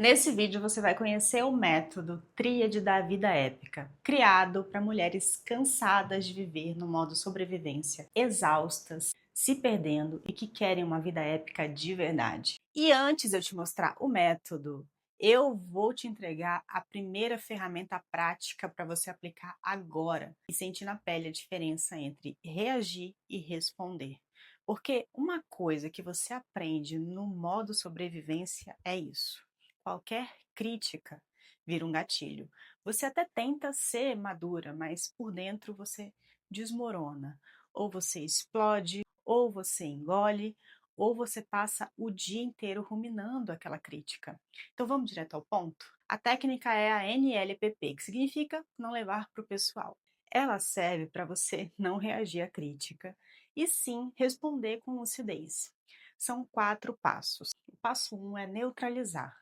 Nesse vídeo você vai conhecer o método Tríade da Vida Épica, criado para mulheres cansadas de viver no modo sobrevivência, exaustas, se perdendo e que querem uma vida épica de verdade. E antes de eu te mostrar o método, eu vou te entregar a primeira ferramenta prática para você aplicar agora e sentir na pele a diferença entre reagir e responder. Porque uma coisa que você aprende no modo sobrevivência é isso: qualquer crítica vira um gatilho. Você até tenta ser madura, mas por dentro você desmorona. Ou você explode, ou você engole, ou você passa o dia inteiro ruminando aquela crítica. Então vamos direto ao ponto? A técnica é a NLPP, que significa não levar para o pessoal. Ela serve para você não reagir à crítica e sim responder com lucidez. São 4 passos. O passo 1 é neutralizar.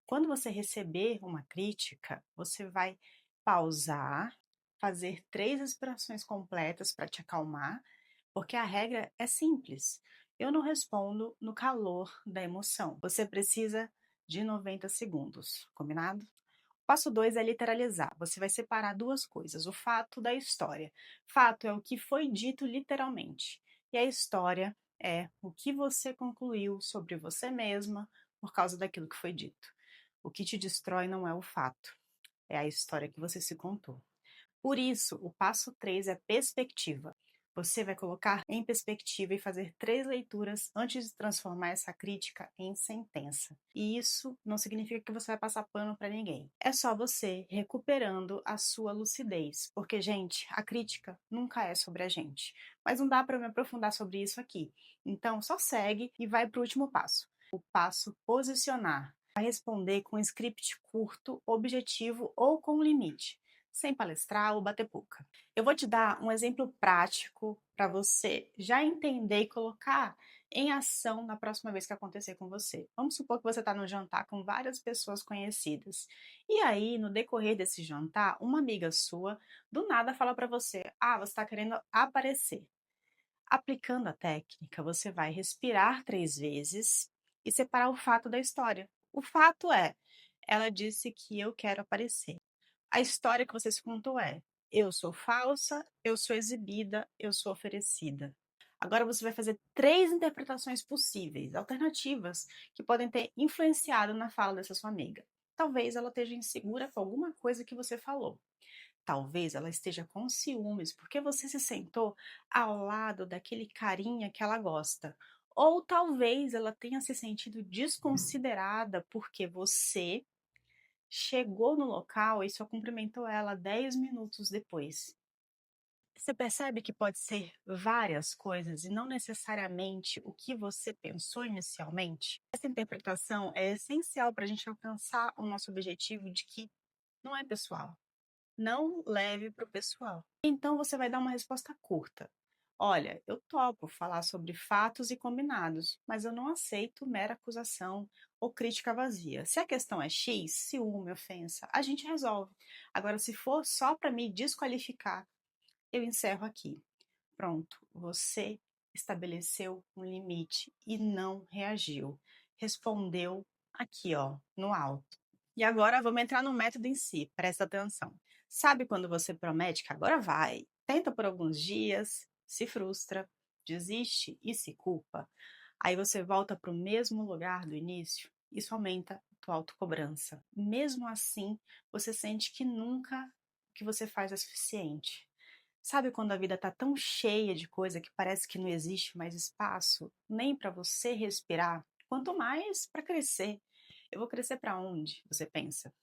Quando você receber uma crítica, você vai pausar, fazer 3 respirações completas para te acalmar, porque a regra é simples. Eu não respondo no calor da emoção. Você precisa de 90 segundos, combinado? Passo 2 é literalizar. Você vai separar duas coisas: o fato da história. Fato é o que foi dito literalmente, e a história é o que você concluiu sobre você mesma por causa daquilo que foi dito. O que te destrói não é o fato, é a história que você se contou. Por isso, o passo 3 é perspectiva. Você vai colocar em perspectiva e fazer 3 leituras antes de transformar essa crítica em sentença. E isso não significa que você vai passar pano para ninguém. É só você recuperando a sua lucidez. Porque, gente, a crítica nunca é sobre a gente. Mas não dá para me aprofundar sobre isso aqui. Então, só segue e vai para o último passo. O passo posicionar. Vai responder com um script curto, objetivo ou com limite, sem palestrar ou bater boca. Eu vou te dar um exemplo prático para você já entender e colocar em ação na próxima vez que acontecer com você. Vamos supor que você está no jantar com várias pessoas conhecidas. E aí, no decorrer desse jantar, uma amiga sua do nada fala para você: "Ah, você está querendo aparecer". Aplicando a técnica, você vai respirar 3 vezes e separar o fato da história. O fato é: ela disse que eu quero aparecer. A história que você se contou é: eu sou falsa, eu sou exibida, eu sou oferecida. Agora você vai fazer 3 interpretações possíveis, alternativas, que podem ter influenciado na fala dessa sua amiga. Talvez ela esteja insegura com alguma coisa que você falou. Talvez ela esteja com ciúmes porque você se sentou ao lado daquele carinha que ela gosta. Ou talvez ela tenha se sentido desconsiderada porque você chegou no local e só cumprimentou ela 10 minutos depois. Você percebe que pode ser várias coisas e não necessariamente o que você pensou inicialmente? Essa interpretação é essencial para a gente alcançar o nosso objetivo de que não é pessoal. Não leve para o pessoal. Então você vai dar uma resposta curta. Olha, eu topo falar sobre fatos e combinados, mas eu não aceito mera acusação ou crítica vazia. Se a questão é X, ciúme, ofensa, a gente resolve. Agora, se for só para me desqualificar, eu encerro aqui. Pronto, você estabeleceu um limite e não reagiu. Respondeu aqui, ó, no alto. E agora vamos entrar no método em si, presta atenção. Sabe quando você promete que agora vai, tenta por alguns dias, se frustra, desiste e se culpa? Aí você volta para o mesmo lugar do início? Isso aumenta a tua autocobrança. Mesmo assim, você sente que nunca o que você faz é suficiente. Sabe quando a vida tá tão cheia de coisa que parece que não existe mais espaço nem para você respirar, quanto mais para crescer? Eu vou crescer para onde? Você pensa.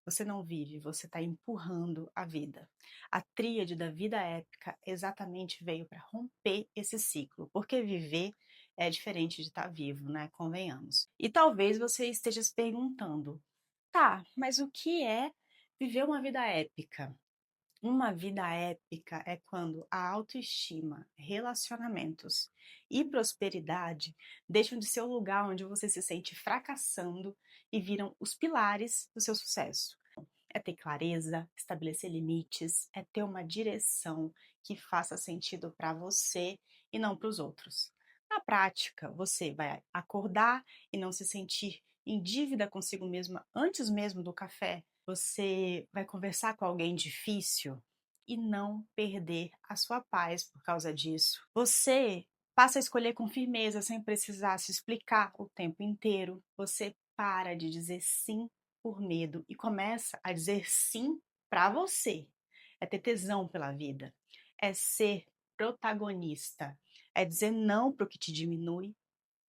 Você não vive, você está empurrando a vida. A tríade da vida épica exatamente veio para romper esse ciclo, porque viver é diferente de estar vivo, né? Convenhamos. E talvez você esteja se perguntando: tá, mas o que é viver uma vida épica? Uma vida épica é quando a autoestima, relacionamentos e prosperidade deixam de ser o lugar onde você se sente fracassando e viram os pilares do seu sucesso. É ter clareza, estabelecer limites, é ter uma direção que faça sentido para você e não para os outros. Na prática, você vai acordar e não se sentir em dívida consigo mesma antes mesmo do café? Você vai conversar com alguém difícil e não perder a sua paz por causa disso. Você passa a escolher com firmeza sem precisar se explicar o tempo inteiro. Você para de dizer sim por medo e começa a dizer sim para você. É ter tesão pela vida, é ser protagonista, é dizer não para o que te diminui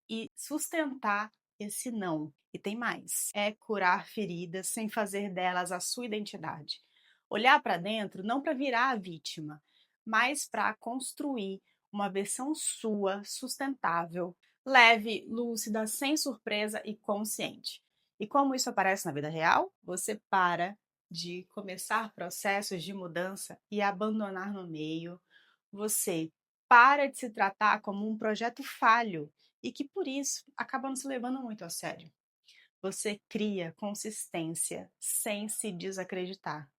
e sustentar esse não. E tem mais: é curar feridas sem fazer delas a sua identidade. Olhar para dentro não para virar a vítima, mas para construir uma versão sua sustentável, leve, lúcida, sem surpresa e consciente. E como isso aparece na vida real? Você para de começar processos de mudança e abandonar no meio. Você para de se tratar como um projeto falho e que por isso acaba não se levando muito a sério. Você cria consistência sem se desacreditar,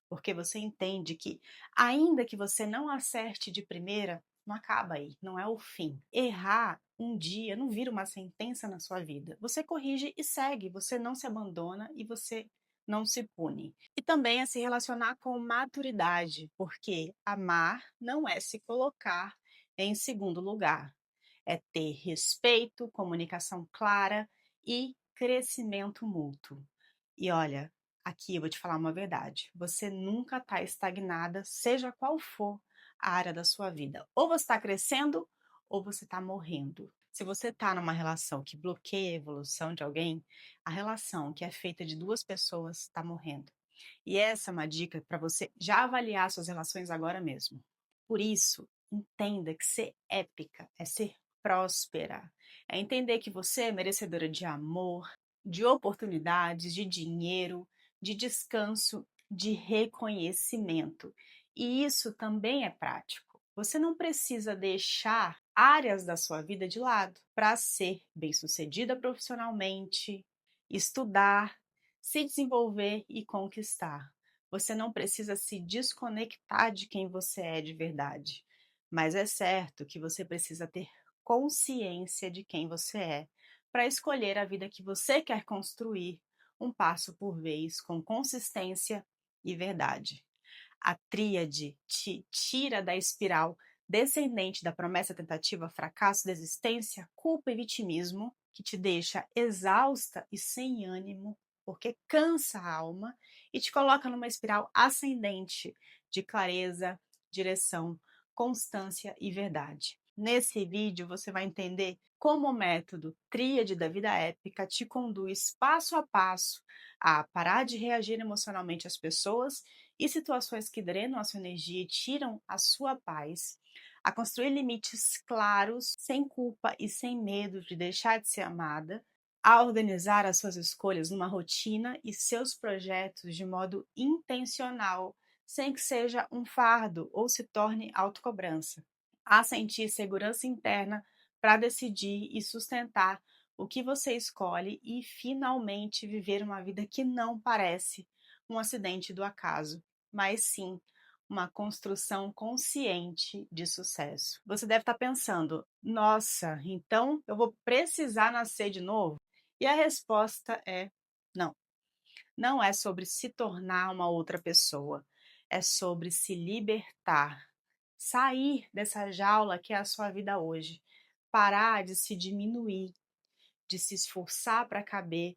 porque você entende que, ainda que você não acerte de primeira, não acaba aí, não é o fim. Errar um dia não vira uma sentença na sua vida. Você corrige e segue, você não se abandona e você não se pune. E também é se relacionar com maturidade, porque amar não é se colocar em segundo lugar, é ter respeito, comunicação clara e crescimento mútuo. E olha, aqui eu vou te falar uma verdade: você nunca está estagnada, seja qual for a área da sua vida. Ou você está crescendo, ou você está morrendo. Se você está numa relação que bloqueia a evolução de alguém, a relação que é feita de duas pessoas está morrendo. E essa é uma dica para você já avaliar suas relações agora mesmo. Por isso, entenda que ser épica é ser próspera, é entender que você é merecedora de amor, de oportunidades, de dinheiro, de descanso, de reconhecimento. E isso também é prático. Você não precisa deixar áreas da sua vida de lado para ser bem-sucedida profissionalmente, estudar, se desenvolver e conquistar. Você não precisa se desconectar de quem você é de verdade. Mas é certo que você precisa ter consciência de quem você é para escolher a vida que você quer construir, um passo por vez, com consistência e verdade. A tríade te tira da espiral descendente da promessa, tentativa, fracasso, desistência, culpa e vitimismo, que te deixa exausta e sem ânimo, porque cansa a alma, e te coloca numa espiral ascendente de clareza, direção, constância e verdade. Nesse vídeo você vai entender como o método Tríade da Vida Épica te conduz passo a passo a parar de reagir emocionalmente às pessoas e situações que drenam a sua energia e tiram a sua paz, a construir limites claros, sem culpa e sem medo de deixar de ser amada, a organizar as suas escolhas numa rotina e seus projetos de modo intencional, sem que seja um fardo ou se torne autocobrança, a sentir segurança interna para decidir e sustentar o que você escolhe e finalmente viver uma vida que não parece um acidente do acaso, mas sim uma construção consciente de sucesso. Você deve estar pensando: nossa, então eu vou precisar nascer de novo? E a resposta é não. Não é sobre se tornar uma outra pessoa, é sobre se libertar, sair dessa jaula que é a sua vida hoje, parar de se diminuir, de se esforçar para caber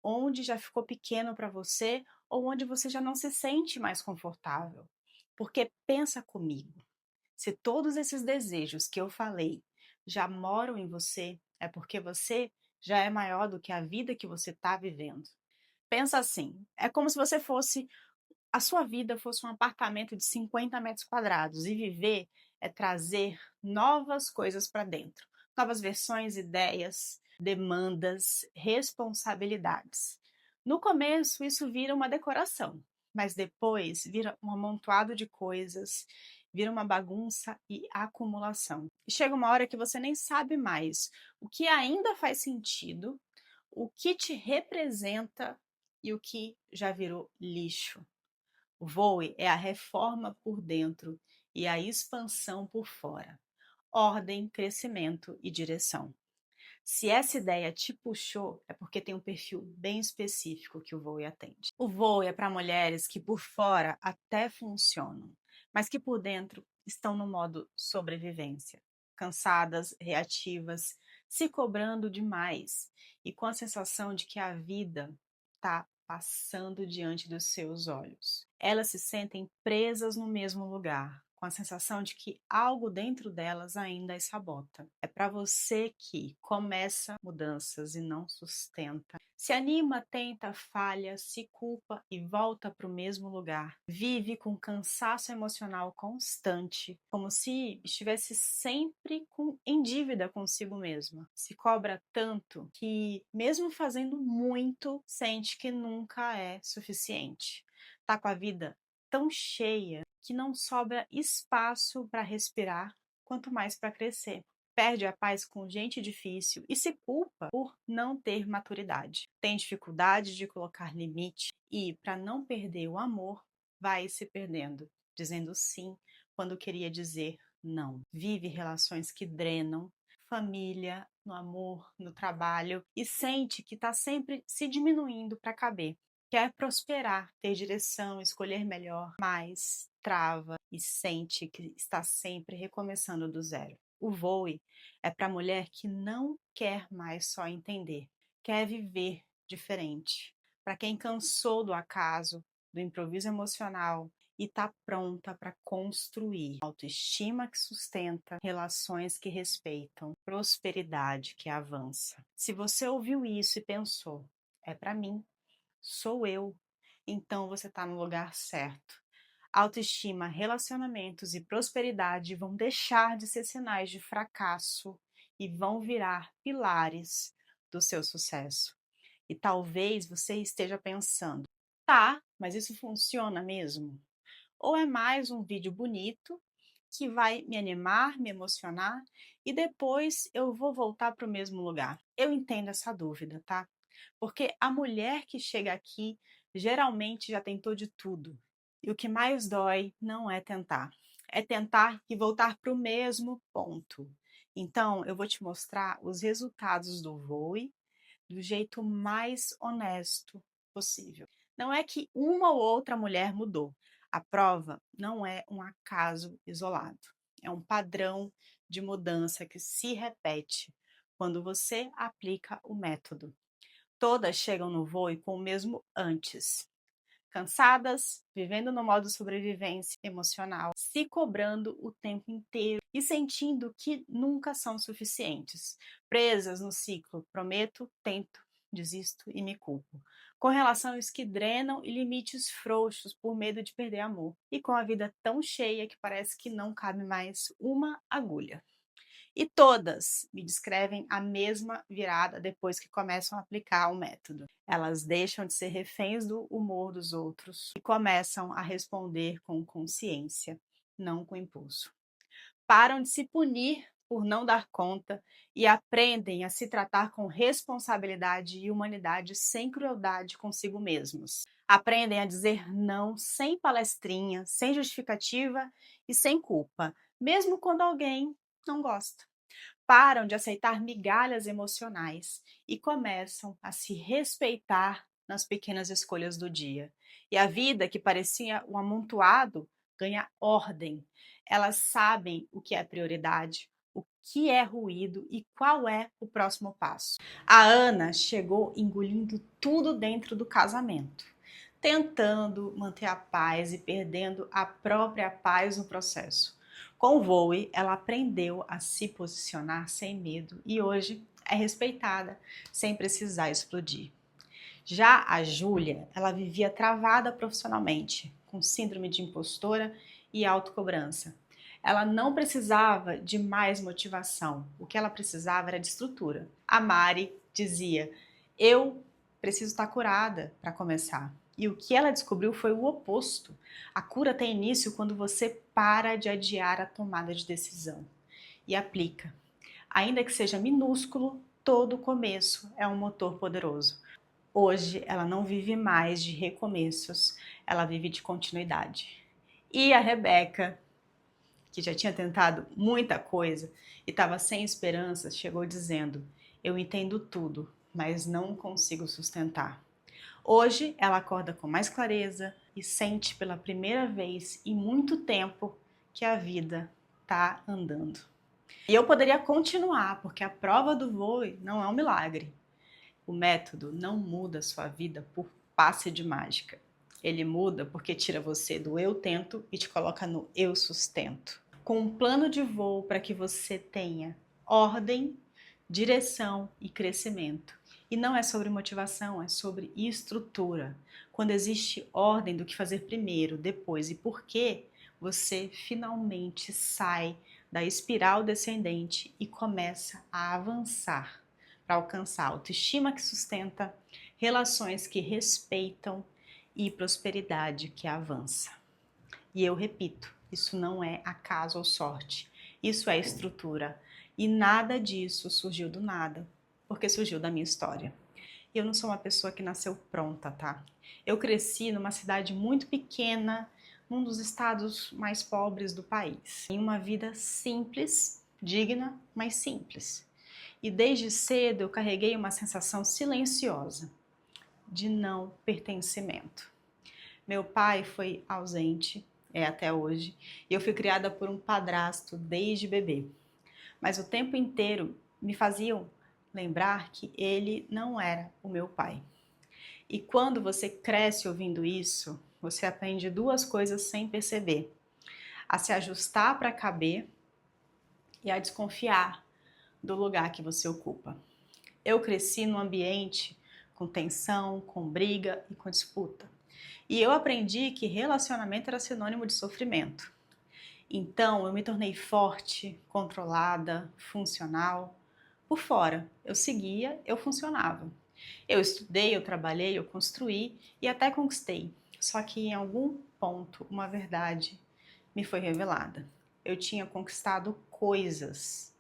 onde já ficou pequeno para você ou onde você já não se sente mais confortável. Porque pensa comigo, se todos esses desejos que eu falei já moram em você, é porque você já é maior do que a vida que você está vivendo. Pensa assim, é como se você fosse, a sua vida fosse um apartamento de 50 metros quadrados e viver é trazer novas coisas para dentro, novas versões, ideias, demandas, responsabilidades. No começo, isso vira uma decoração, mas depois vira um amontoado de coisas, vira uma bagunça e acumulação. E chega uma hora que você nem sabe mais o que ainda faz sentido, o que te representa e o que já virou lixo. O Voe é a reforma por dentro e a expansão por fora. Ordem, crescimento e direção. Se essa ideia te puxou, é porque tem um perfil bem específico que o Voe atende. O Voe é para mulheres que por fora até funcionam, mas que por dentro estão no modo sobrevivência, cansadas, reativas, se cobrando demais e com a sensação de que a vida está passando diante dos seus olhos. Elas se sentem presas no mesmo lugar, com a sensação de que algo dentro delas ainda as sabota. É para você que começa mudanças e não sustenta. Se anima, tenta, falha, se culpa e volta para o mesmo lugar. Vive com cansaço emocional constante, como se estivesse sempre em dívida consigo mesma. Se cobra tanto que, mesmo fazendo muito, sente que nunca é suficiente. Tá com a vida tão cheia que não sobra espaço para respirar, quanto mais para crescer. Perde a paz com gente difícil e se culpa por não ter maturidade. Tem dificuldade de colocar limite e, para não perder o amor, vai se perdendo, dizendo sim quando queria dizer não. Vive relações que drenam, família, no amor, no trabalho e sente que está sempre se diminuindo para caber. Quer prosperar, ter direção, escolher melhor, mas trava e sente que está sempre recomeçando do zero. O Voe é para a mulher que não quer mais só entender, quer viver diferente. Para quem cansou do acaso, do improviso emocional e está pronta para construir autoestima que sustenta, relações que respeitam, prosperidade que avança. Se você ouviu isso e pensou, é para mim, sou eu, então você está no lugar certo. Autoestima, relacionamentos e prosperidade vão deixar de ser sinais de fracasso e vão virar pilares do seu sucesso. E talvez você esteja pensando, tá, mas isso funciona mesmo? Ou é mais um vídeo bonito que vai me animar, me emocionar e depois eu vou voltar para o mesmo lugar? Eu entendo essa dúvida, tá? Porque a mulher que chega aqui geralmente já tentou de tudo. E o que mais dói não é tentar e voltar para o mesmo ponto. Então, eu vou te mostrar os resultados do Voe do jeito mais honesto possível. Não é que uma ou outra mulher mudou. A prova não é um acaso isolado. É um padrão de mudança que se repete quando você aplica o método. Todas chegam no Voe com o mesmo antes. Cansadas, vivendo no modo sobrevivência emocional, se cobrando o tempo inteiro e sentindo que nunca são suficientes. Presas no ciclo, prometo, tento, desisto e me culpo. Com relações que drenam e limites frouxos por medo de perder amor. E com a vida tão cheia que parece que não cabe mais uma agulha. E todas me descrevem a mesma virada depois que começam a aplicar o método. Elas deixam de ser reféns do humor dos outros e começam a responder com consciência, não com impulso. Param de se punir por não dar conta e aprendem a se tratar com responsabilidade e humanidade sem crueldade consigo mesmos. Aprendem a dizer não sem palestrinha, sem justificativa e sem culpa, mesmo quando alguém não gosta. Param de aceitar migalhas emocionais e começam a se respeitar nas pequenas escolhas do dia. E a vida, que parecia um amontoado, ganha ordem. Elas sabem o que é prioridade, o que é ruído e qual é o próximo passo. A Ana chegou engolindo tudo dentro do casamento, tentando manter a paz e perdendo a própria paz no processo. Com o Voe, ela aprendeu a se posicionar sem medo e hoje é respeitada, sem precisar explodir. Já a Júlia, ela vivia travada profissionalmente, com síndrome de impostora e autocobrança. Ela não precisava de mais motivação, o que ela precisava era de estrutura. A Mari dizia, eu preciso estar curada para começar. E o que ela descobriu foi o oposto. A cura tem início quando você para de adiar a tomada de decisão e aplica. Ainda que seja minúsculo, todo começo é um motor poderoso. Hoje ela não vive mais de recomeços, ela vive de continuidade. E a Rebeca, que já tinha tentado muita coisa e estava sem esperança, chegou dizendo, Eu entendo tudo, mas não consigo sustentar. Hoje ela acorda com mais clareza e sente pela primeira vez em muito tempo que a vida está andando. E eu poderia continuar, porque a prova do voo não é um milagre. O método não muda a sua vida por passe de mágica. Ele muda porque tira você do eu tento e te coloca no eu sustento. Com um plano de voo para que você tenha ordem, direção e crescimento. E não é sobre motivação, é sobre estrutura. Quando existe ordem do que fazer primeiro, depois e por quê, você finalmente sai da espiral descendente e começa a avançar para alcançar autoestima que sustenta, relações que respeitam e prosperidade que avança. E eu repito, isso não é acaso ou sorte, isso é estrutura. E nada disso surgiu do nada, porque surgiu da minha história. Eu não sou uma pessoa que nasceu pronta, tá? Eu cresci numa cidade muito pequena, num dos estados mais pobres do país. Em uma vida simples, digna, mas simples. E desde cedo eu carreguei uma sensação silenciosa de não pertencimento. Meu pai foi ausente, até hoje, e eu fui criada por um padrasto desde bebê. Mas o tempo inteiro me faziam lembrar que ele não era o meu pai. E quando você cresce ouvindo isso, você aprende duas coisas sem perceber: a se ajustar para caber e a desconfiar do lugar que você ocupa. Eu cresci num ambiente com tensão, com briga e com disputa. E eu aprendi que relacionamento era sinônimo de sofrimento. Então eu me tornei forte, controlada, funcional. Por fora, eu seguia, eu funcionava. Eu estudei, eu trabalhei, eu construí e até conquistei. Só que em algum ponto, uma verdade me foi revelada. Eu tinha conquistado coisas,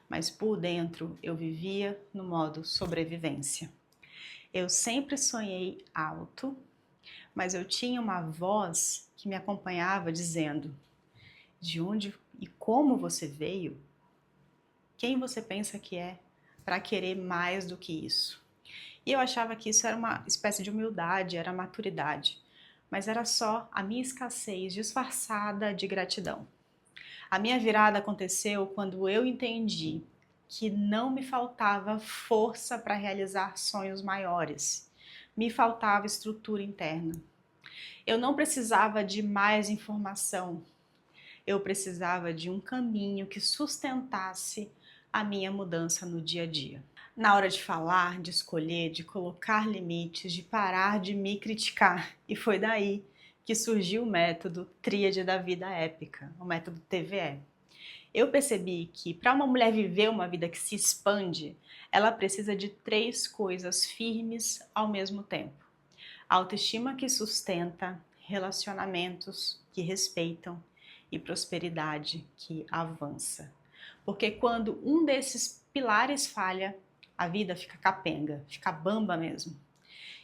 mas por dentro eu vivia no modo sobrevivência. Eu sempre sonhei alto, mas eu tinha uma voz que me acompanhava dizendo: de onde e como você veio? Quem você pensa que é para querer mais do que isso? E eu achava que isso era uma espécie de humildade, era maturidade, mas era só a minha escassez disfarçada de gratidão. A minha virada aconteceu quando eu entendi que não me faltava força para realizar sonhos maiores, me faltava estrutura interna. Eu não precisava de mais informação, eu precisava de um caminho que sustentasse a minha mudança no dia a dia. Na hora de falar, de escolher, de colocar limites, de parar de me criticar. E foi daí que surgiu o método Tríade da Vida Épica, o método TVE. Eu percebi que para uma mulher viver uma vida que se expande, ela precisa de 3 coisas firmes ao mesmo tempo: autoestima que sustenta, relacionamentos que respeitam e prosperidade que avança. Porque quando um desses pilares falha, a vida fica capenga, fica bamba mesmo.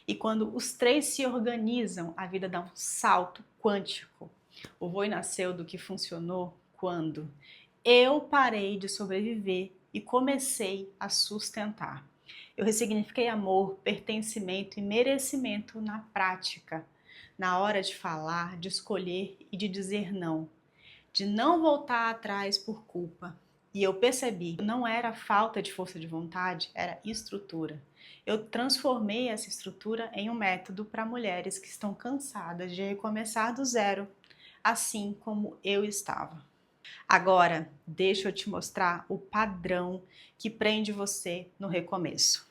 E quando os 3 se organizam, a vida dá um salto quântico. O Voi nasceu do que funcionou quando eu parei de sobreviver e comecei a sustentar. Eu ressignifiquei amor, pertencimento e merecimento na prática, na hora de falar, de escolher e de dizer não, de não voltar atrás por culpa. E eu percebi que não era falta de força de vontade, era estrutura. Eu transformei essa estrutura em um método para mulheres que estão cansadas de recomeçar do zero, assim como eu estava. Agora, deixa eu te mostrar o padrão que prende você no recomeço.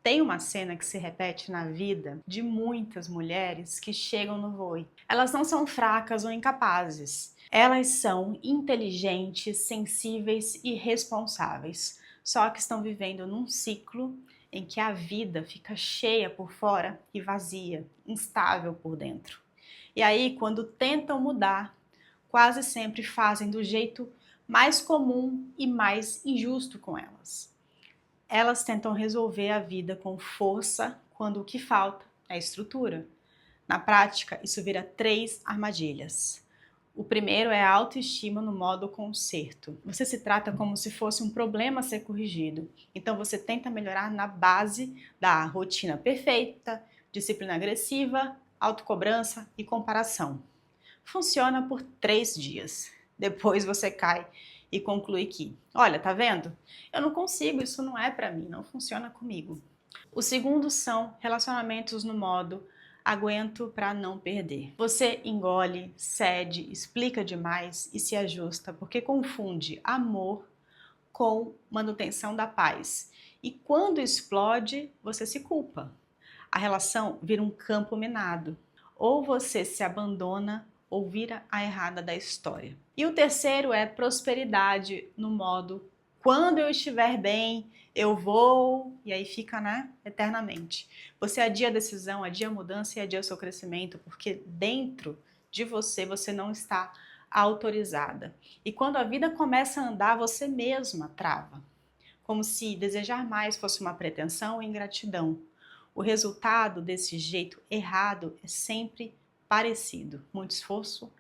Tem uma cena que se repete na vida de muitas mulheres que chegam no Voi. Elas não são fracas ou incapazes. Elas são inteligentes, sensíveis e responsáveis. Só que estão vivendo num ciclo em que a vida fica cheia por fora e vazia, instável por dentro. E aí, quando tentam mudar, quase sempre fazem do jeito mais comum e mais injusto com elas. Elas tentam resolver a vida com força quando o que falta é estrutura. Na prática, isso vira 3 armadilhas. O primeiro é a autoestima no modo conserto. Você se trata como se fosse um problema a ser corrigido. Então você tenta melhorar na base da rotina perfeita, disciplina agressiva, autocobrança e comparação. Funciona por 3 dias. Depois você cai e conclui que, olha, tá vendo? Eu não consigo, isso não é pra mim, não funciona comigo. O segundo são relacionamentos no modo aguento para não perder. Você engole, cede, explica demais e se ajusta porque confunde amor com manutenção da paz. E quando explode, você se culpa. A relação vira um campo minado. Ou você se abandona ou vira a errada da história. E o terceiro é prosperidade no modo quando eu estiver bem, eu vou, e aí fica, né, eternamente. Você adia a decisão, adia a mudança e adia o seu crescimento, porque dentro de você, você não está autorizada. E quando a vida começa a andar, você mesma trava. Como se desejar mais fosse uma pretensão ou ingratidão. O resultado desse jeito errado é sempre parecido: muito esforço,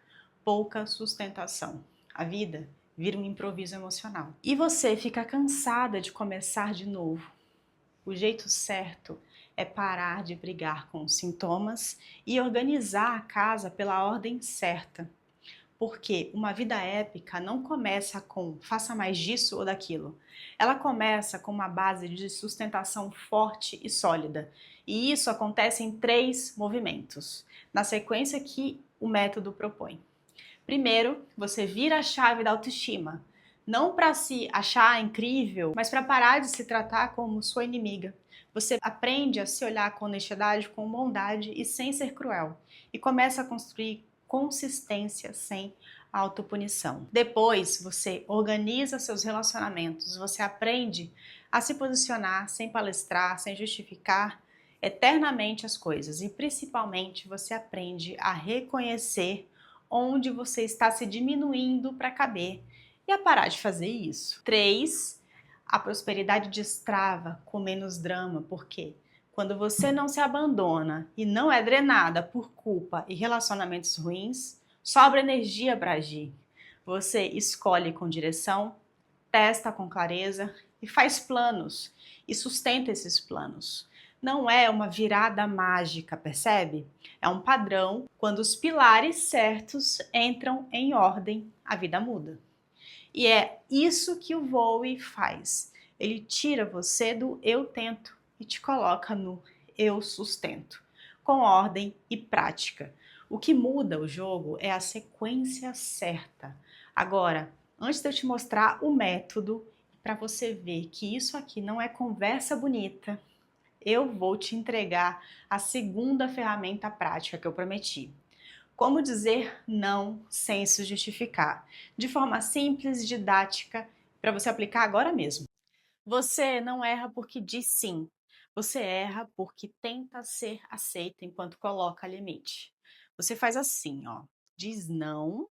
pouca sustentação. A vida vira um improviso emocional. E você fica cansada de começar de novo. O jeito certo é parar de brigar com os sintomas e organizar a casa pela ordem certa. Porque uma vida épica não começa com faça mais disso ou daquilo. Ela começa com uma base de sustentação forte e sólida. E isso acontece em 3 movimentos, na sequência que o método propõe. Primeiro, você vira a chave da autoestima. Não para se achar incrível, mas para parar de se tratar como sua inimiga. Você aprende a se olhar com honestidade, com bondade e sem ser cruel. E começa a construir consistência sem autopunição. Depois, você organiza seus relacionamentos. Você aprende a se posicionar sem palestrar, sem justificar eternamente as coisas. E principalmente, você aprende a reconhecer onde você está se diminuindo para caber e a parar de fazer isso. 3. A prosperidade destrava com menos drama, porque quando você não se abandona e não é drenada por culpa e relacionamentos ruins, sobra energia para agir. Você escolhe com direção, testa com clareza e faz planos e sustenta esses planos. Não é uma virada mágica, percebe? É um padrão. Quando os pilares certos entram em ordem, a vida muda. E é isso que o Voe faz. Ele tira você do eu tento e te coloca no eu sustento, com ordem e prática. O que muda o jogo é a sequência certa. Agora, antes de eu te mostrar o método, para você ver que isso aqui não é conversa bonita, eu vou te entregar a segunda ferramenta prática que eu prometi. Como dizer não sem se justificar, de forma simples, didática, para você aplicar agora mesmo. Você não erra porque diz sim. Você erra porque tenta ser aceito enquanto coloca limite. Você faz assim, ó, diz não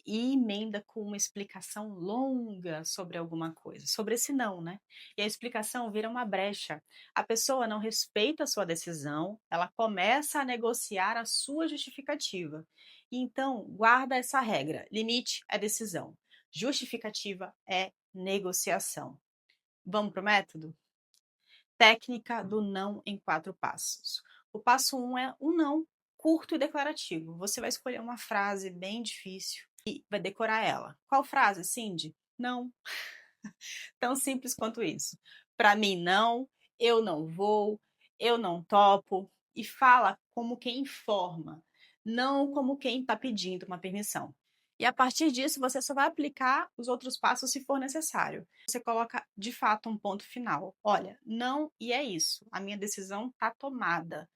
e emenda com uma explicação longa sobre alguma coisa, sobre esse não, né? E a explicação vira uma brecha. A pessoa não respeita a sua decisão, ela começa a negociar a sua justificativa. E então, guarda essa regra: limite é decisão, justificativa é negociação. Vamos para o método? Técnica do não em 4 passos. O passo 1 é um não curto e declarativo. Você vai escolher uma frase bem difícil e vai decorar ela. Qual frase, Cindy? Não. Tão simples quanto isso. Para mim, não. Eu não vou. Eu não topo. E fala como quem informa, não como quem está pedindo uma permissão. E a partir disso, você só vai aplicar os outros passos se for necessário. Você coloca de fato um ponto final. Olha, não, e é isso. A minha decisão está tomada.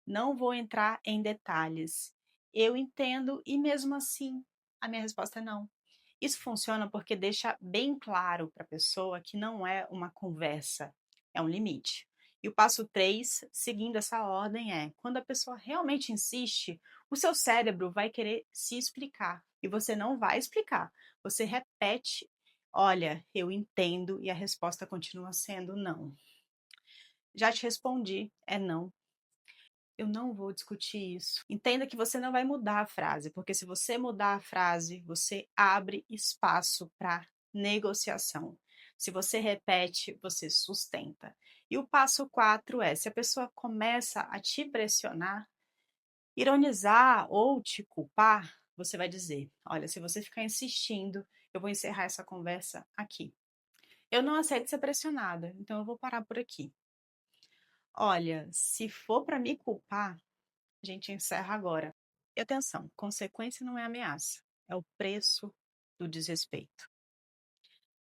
Não vou entrar em detalhes. Eu entendo e mesmo assim a minha resposta é não. Isso funciona porque deixa bem claro para a pessoa que não é uma conversa, é um limite. E o passo 3, seguindo essa ordem, é quando a pessoa realmente insiste, o seu cérebro vai querer se explicar e você não vai explicar. Você repete, olha, eu entendo, e a resposta continua sendo não. Já te respondi, é não. Eu não vou discutir isso. Entenda que você não vai mudar a frase, porque se você mudar a frase, você abre espaço para negociação. Se você repete, você sustenta. E o passo 4 é: se a pessoa começa a te pressionar, ironizar ou te culpar, você vai dizer: olha, se você ficar insistindo, eu vou encerrar essa conversa aqui. Eu não aceito ser pressionada, então eu vou parar por aqui. Olha, se for para me culpar, a gente encerra agora. E atenção, consequência não é ameaça, é o preço do desrespeito.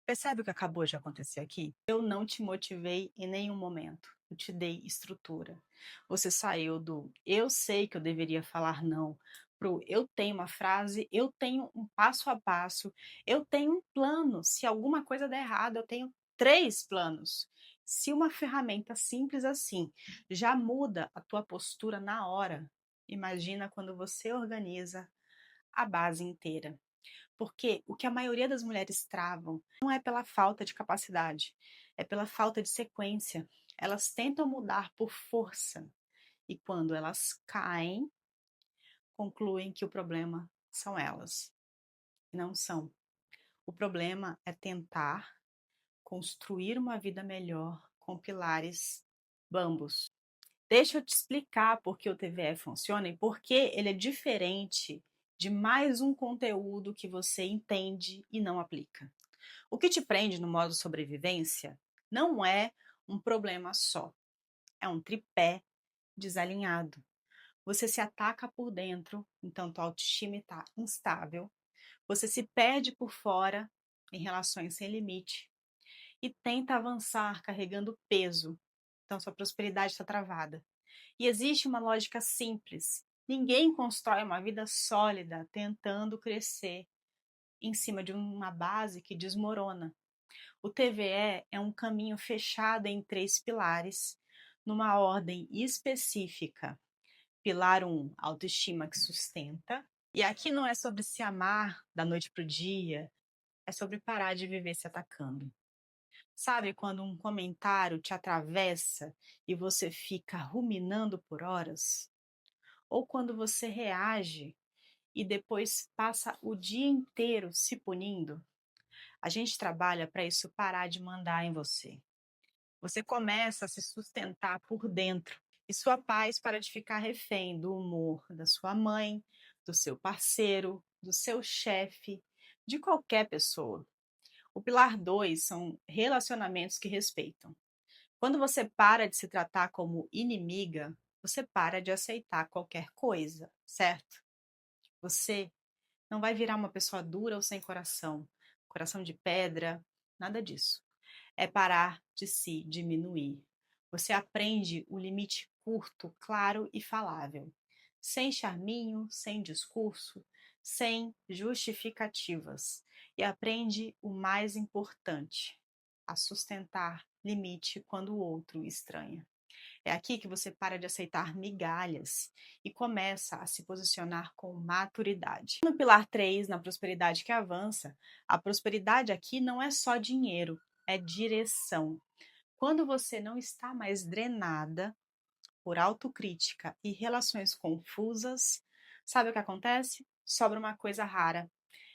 Percebe o que acabou de acontecer aqui? Eu não te motivei em nenhum momento. Eu te dei estrutura. Você saiu do eu sei que eu deveria falar não pro eu tenho uma frase, eu tenho um passo a passo, eu tenho um plano. Se alguma coisa der errado, eu tenho 3 planos. Se uma ferramenta simples assim já muda a tua postura na hora, imagina quando você organiza a base inteira. Porque o que a maioria das mulheres travam não é pela falta de capacidade, é pela falta de sequência. Elas tentam mudar por força e quando elas caem, concluem que o problema são elas. Não são. O problema é tentar construir uma vida melhor com pilares bambus. Deixa eu te explicar por que o TVE funciona e por que ele é diferente de mais um conteúdo que você entende e não aplica. O que te prende no modo sobrevivência não é um problema só, é um tripé desalinhado. Você se ataca por dentro, então tua autoestima está instável. Você se perde por fora em relações sem limite e tenta avançar carregando peso, então sua prosperidade está travada. E existe uma lógica simples: ninguém constrói uma vida sólida tentando crescer em cima de uma base que desmorona. O TVE é um caminho fechado em 3 pilares, numa ordem específica. Pilar 1, autoestima que sustenta. E aqui não é sobre se amar da noite para o dia, é sobre parar de viver se atacando. Sabe quando um comentário te atravessa e você fica ruminando por horas? Ou quando você reage e depois passa o dia inteiro se punindo? A gente trabalha para isso parar de mandar em você. Você começa a se sustentar por dentro e sua paz para de ficar refém do humor da sua mãe, do seu parceiro, do seu chefe, de qualquer pessoa. O pilar 2 são relacionamentos que respeitam. Quando você para de se tratar como inimiga, você para de aceitar qualquer coisa, certo? Você não vai virar uma pessoa dura ou sem coração, coração de pedra, nada disso. É parar de se diminuir. Você aprende o limite curto, claro e falável, sem charminho, sem discurso, sem justificativas. E aprende o mais importante, a sustentar limite quando o outro estranha. É aqui que você para de aceitar migalhas e começa a se posicionar com maturidade. No pilar 3, na prosperidade que avança, a prosperidade aqui não é só dinheiro, é direção. Quando você não está mais drenada por autocrítica e relações confusas, sabe o que acontece? Sobra uma coisa rara: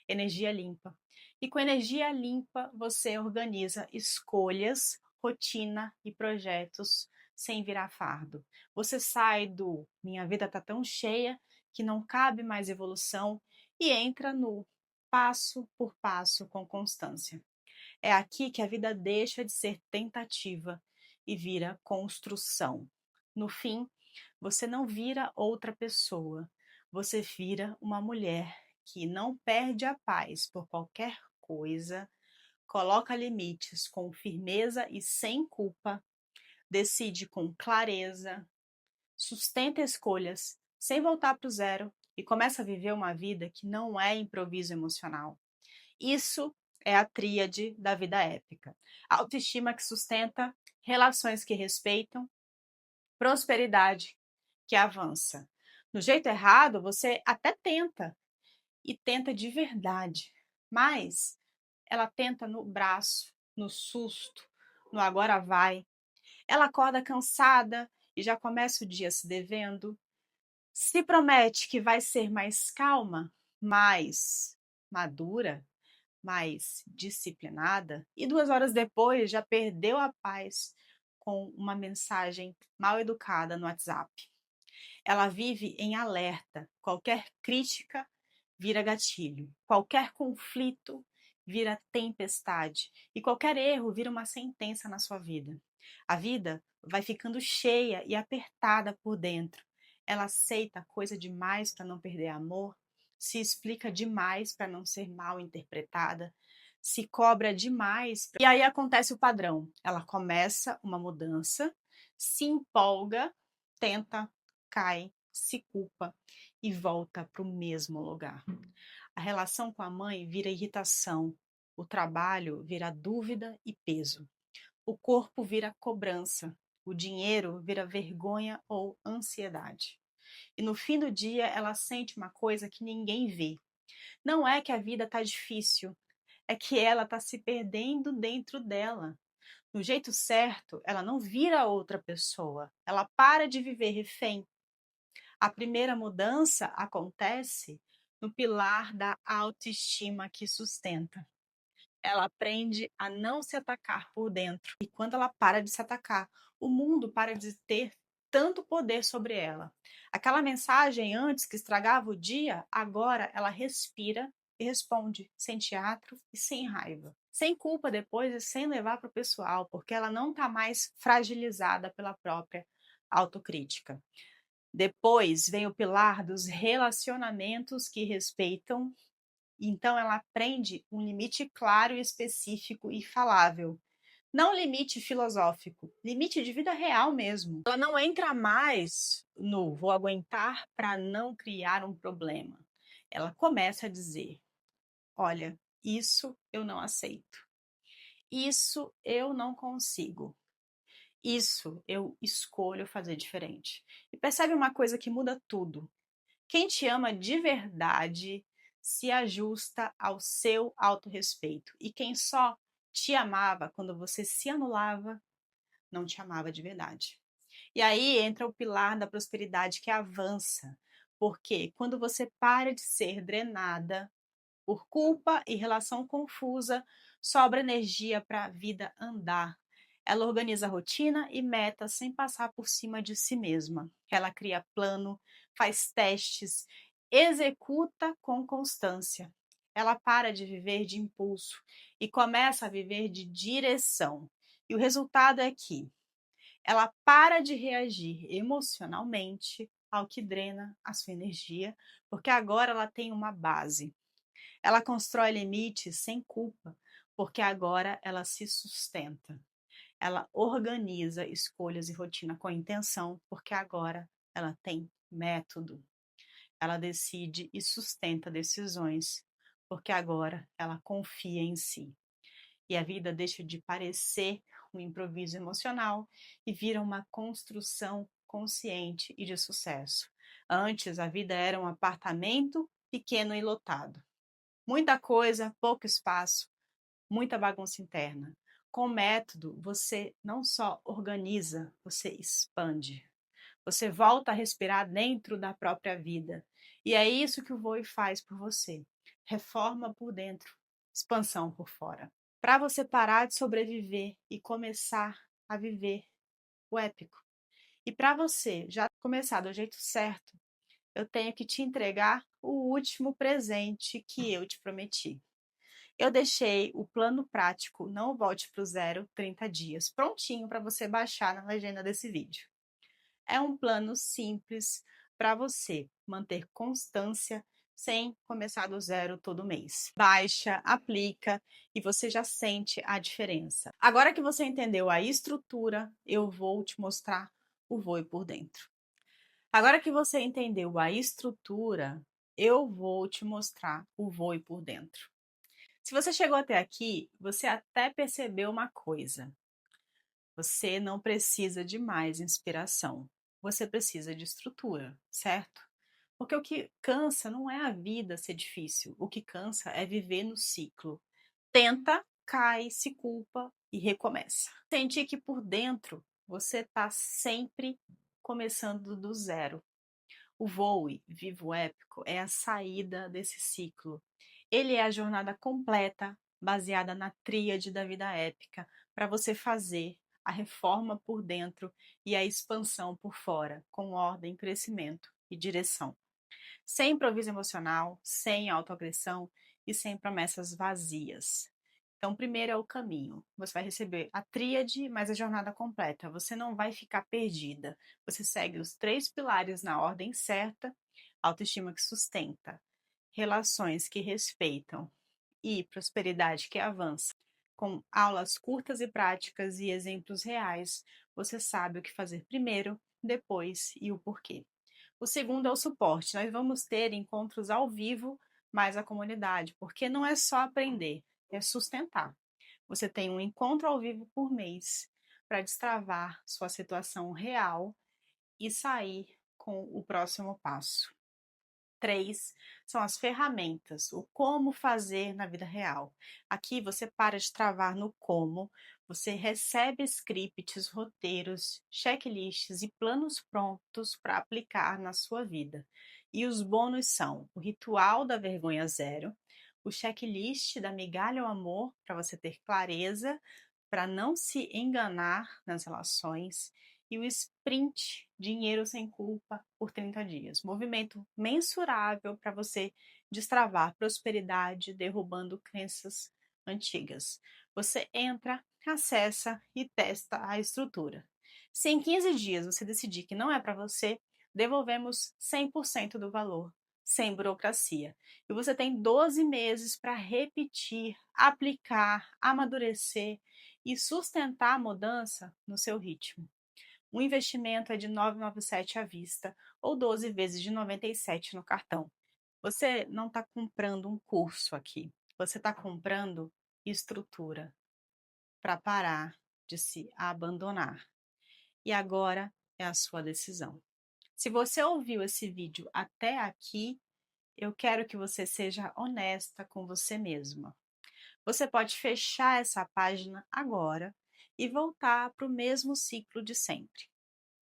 energia limpa. E com energia limpa, você organiza escolhas, rotina e projetos sem virar fardo. Você sai do minha vida tá tão cheia que não cabe mais evolução e entra no passo por passo com constância. É aqui que a vida deixa de ser tentativa e vira construção. No fim, você não vira outra pessoa, você vira uma mulher que não perde a paz por qualquer coisa, coloca limites com firmeza e sem culpa, decide com clareza, sustenta escolhas sem voltar para o zero e começa a viver uma vida que não é improviso emocional. Isso é a tríade da vida épica. Autoestima que sustenta, relações que respeitam, prosperidade que avança. No jeito errado, você até tenta, e tenta de verdade, mas ela tenta no braço, no susto, no agora vai. Ela acorda cansada e já começa o dia se devendo. Se promete que vai ser mais calma, mais madura, mais disciplinada, e 2 horas depois já perdeu a paz com uma mensagem mal educada no WhatsApp. Ela vive em alerta. Qualquer crítica vira gatilho. Qualquer conflito vira tempestade. E qualquer erro vira uma sentença na sua vida. A vida vai ficando cheia e apertada por dentro. Ela aceita coisa demais para não perder amor, se explica demais para não ser mal interpretada, se cobra demais. E aí acontece o padrão. Ela começa uma mudança, se empolga, tenta, cai, se culpa e volta para o mesmo lugar. A relação com a mãe vira irritação, o trabalho vira dúvida e peso, o corpo vira cobrança, o dinheiro vira vergonha ou ansiedade. E no fim do dia ela sente uma coisa que ninguém vê. Não é que a vida está difícil, é que ela está se perdendo dentro dela. No jeito certo, ela não vira outra pessoa, ela para de viver refém. A primeira mudança acontece no pilar da autoestima que sustenta. Ela aprende a não se atacar por dentro. E quando ela para de se atacar, o mundo para de ter tanto poder sobre ela. Aquela mensagem antes que estragava o dia, agora ela respira e responde, sem teatro e sem raiva. Sem culpa depois e sem levar para o pessoal, porque ela não está mais fragilizada pela própria autocrítica. Depois vem o pilar dos relacionamentos que respeitam. Então ela aprende um limite claro e específico e falável. Não limite filosófico, limite de vida real mesmo. Ela não entra mais no vou aguentar para não criar um problema. Ela começa a dizer: olha, isso eu não aceito. Isso eu não consigo. Isso eu escolho fazer diferente. E percebe uma coisa que muda tudo. Quem te ama de verdade se ajusta ao seu autorrespeito. E quem só te amava quando você se anulava, não te amava de verdade. E aí entra o pilar da prosperidade que avança. Porque quando você para de ser drenada por culpa e relação confusa, sobra energia para a vida andar. Ela organiza rotina e metas sem passar por cima de si mesma. Ela cria plano, faz testes, executa com constância. Ela para de viver de impulso e começa a viver de direção. E o resultado é que ela para de reagir emocionalmente ao que drena a sua energia, porque agora ela tem uma base. Ela constrói limites sem culpa, porque agora ela se sustenta. Ela organiza escolhas e rotina com intenção, porque agora ela tem método. Ela decide e sustenta decisões, porque agora ela confia em si. E a vida deixa de parecer um improviso emocional e vira uma construção consciente e de sucesso. Antes, a vida era um apartamento pequeno e lotado. Muita coisa, pouco espaço, muita bagunça interna. Com método, você não só organiza, você expande. Você volta a respirar dentro da própria vida. E é isso que o Voe faz por você. Reforma por dentro, expansão por fora. Para você parar de sobreviver e começar a viver o épico. E para você já começar do jeito certo, eu tenho que te entregar o último presente que eu te prometi. Eu deixei o plano prático Não Volte para o Zero 30 dias prontinho para você baixar na legenda desse vídeo. É um plano simples para você manter constância sem começar do zero todo mês. Baixa, aplica e você já sente a diferença. Agora que você entendeu a estrutura, eu vou te mostrar o Voe por dentro. Agora que você entendeu a estrutura, eu vou te mostrar o Voe por dentro. Se você chegou até aqui, você até percebeu uma coisa. Você não precisa de mais inspiração. Você precisa de estrutura, certo? Porque o que cansa não é a vida ser difícil. O que cansa é viver no ciclo. Tenta, cai, se culpa e recomeça. Sentir que por dentro você está sempre começando do zero. O Voe Vivo Épico é a saída desse ciclo. Ele é a jornada completa, baseada na tríade da vida épica, para você fazer a reforma por dentro e a expansão por fora, com ordem, crescimento e direção. Sem improviso emocional, sem autoagressão e sem promessas vazias. Então, primeiro é o caminho. Você vai receber a tríade, mas a jornada completa. Você não vai ficar perdida. Você segue os 3 pilares na ordem certa: autoestima que sustenta, relações que respeitam e prosperidade que avança. Com aulas curtas e práticas e exemplos reais, você sabe o que fazer primeiro, depois e o porquê. O segundo é o suporte. Nós vamos ter encontros ao vivo, mais a comunidade, porque não é só aprender, é sustentar. Você tem um encontro ao vivo por mês para destravar sua situação real e sair com o próximo passo. 3 são as ferramentas, o como fazer na vida real. Aqui você para de travar no como, você recebe scripts, roteiros, checklists e planos prontos para aplicar na sua vida. E os bônus são o ritual da vergonha zero, o checklist da migalha ao amor, para você ter clareza, para não se enganar nas relações, e o sprint dinheiro sem culpa por 30 dias. Movimento mensurável para você destravar prosperidade, derrubando crenças antigas. Você entra, acessa e testa a estrutura. Se em 15 dias você decidir que não é para você, devolvemos 100% do valor, sem burocracia. E você tem 12 meses para repetir, aplicar, amadurecer e sustentar a mudança no seu ritmo. O investimento é de R$ 997 à vista ou 12 vezes de R$ 97 no cartão. Você não está comprando um curso aqui, você está comprando estrutura para parar de se abandonar. E agora é a sua decisão. Se você ouviu esse vídeo até aqui, eu quero que você seja honesta com você mesma. Você pode fechar essa página agora e voltar para o mesmo ciclo de sempre.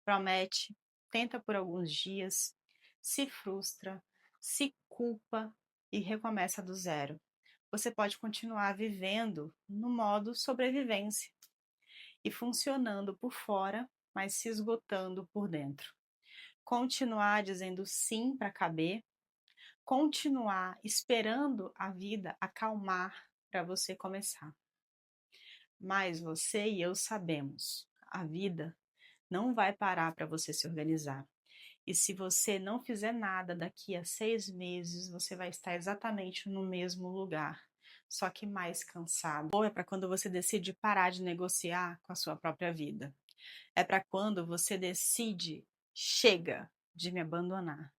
Promete, tenta por alguns dias, se frustra, se culpa e recomeça do zero. Você pode continuar vivendo no modo sobrevivência e funcionando por fora, mas se esgotando por dentro. Continuar dizendo sim para caber, continuar esperando a vida acalmar para você começar. Mas você e eu sabemos, a vida não vai parar para você se organizar. E se você não fizer nada daqui a 6 meses, você vai estar exatamente no mesmo lugar, só que mais cansado. Ou é para quando você decide parar de negociar com a sua própria vida. É para quando você decide, chega de me abandonar.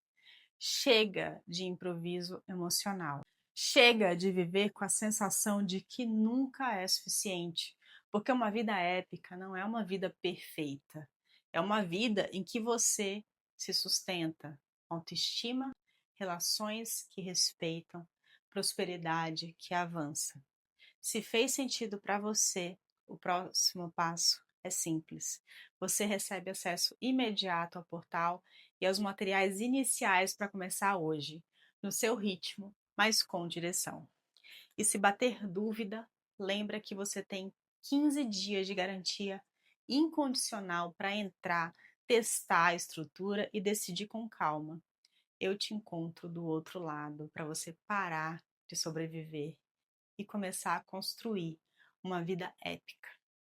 Chega de improviso emocional. Chega de viver com a sensação de que nunca é suficiente, porque uma vida épica não é uma vida perfeita. É uma vida em que você se sustenta, autoestima, relações que respeitam, prosperidade que avança. Se fez sentido para você, o próximo passo é simples. Você recebe acesso imediato ao portal e aos materiais iniciais para começar hoje, no seu ritmo, mas com direção. E se bater dúvida, lembra que você tem 15 dias de garantia incondicional para entrar, testar a estrutura e decidir com calma. Eu te encontro do outro lado para você parar de sobreviver e começar a construir uma vida épica.